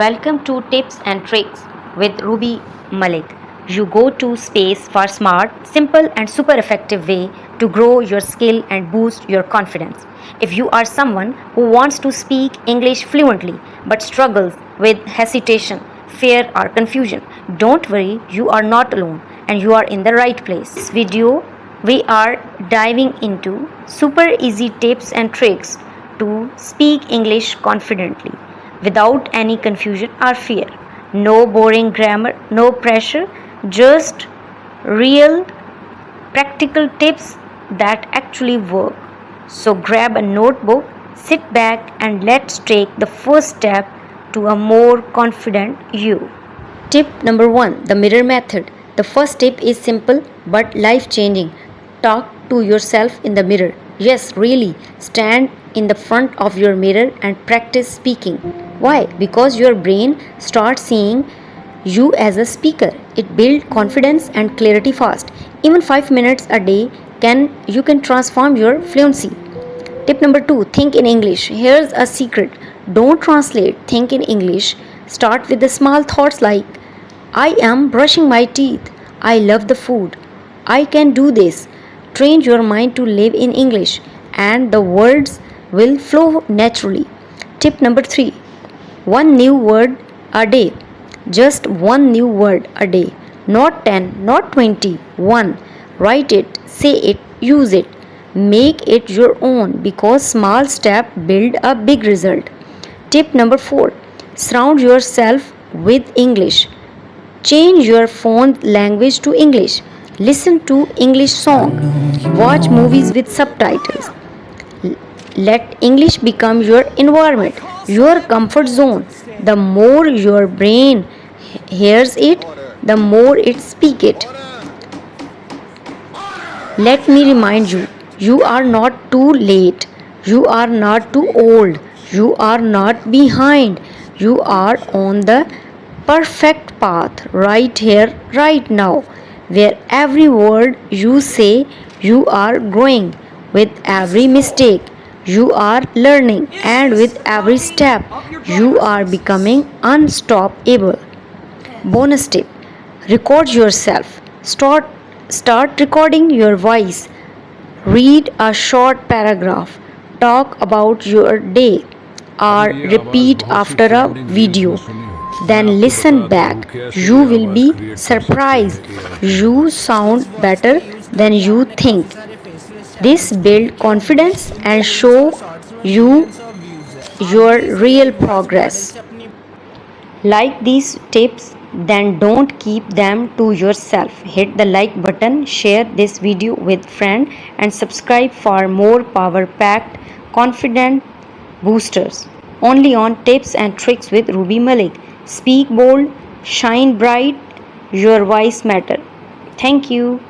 Welcome to Tips and Tricks with Rubi Malik. You go to space for smart, simple and super effective way to grow your skill and boost your confidence. If you are someone who wants to speak English fluently but struggles with hesitation, fear or confusion, don't worry, you are not alone and you are in the right place. This video we are diving into super easy tips and tricks to speak English confidently without any confusion or fear. No boring grammar, no pressure, just real practical tips that actually work. So grab a notebook, sit back, and let's take the first step to a more confident you. Tip number 1, the mirror method. The first tip is simple but life changing. Talk to yourself in the mirror. Yes, really, stand in the front of your mirror and practice speaking. Why? Because your brain starts seeing you as a speaker. It builds confidence and clarity fast. Even 5 minutes a day can transform your fluency. Tip number 2, think in English. Here's a secret. Don't translate, think in English. Start with the small thoughts like I am brushing my teeth. I love the food. I can do this. Train your mind to live in English and the words will flow naturally. Tip number 3, one new word a day. Just one new word a day. Not 10, not 20, one. Write it, say it, use it. Make it your own because small steps build a big result. Tip number 4, surround yourself with English. Change your phone language to English. Listen to English song. Watch movies with subtitles. Let English become your environment, your comfort zone. The more your brain hears it, the more it speaks it. Let me remind you, you are not too late. You are not too old. You are not behind. You are on the perfect path right here, right now, where every word you say, you are growing. With every mistake, you are learning, and with every step, you are becoming unstoppable. Bonus tip, record yourself. Start recording your voice. Read a short paragraph. Talk about your day or repeat after a video. Then listen back. You will be surprised. You sound better than you think. This builds confidence and show you your real progress. Like these tips, then don't keep them to yourself. Hit the like button, share this video with friend and subscribe for more power-packed confident boosters. Only on Tips and Tricks with Rubi Malik. Speak bold, shine bright, your voice matter. Thank you.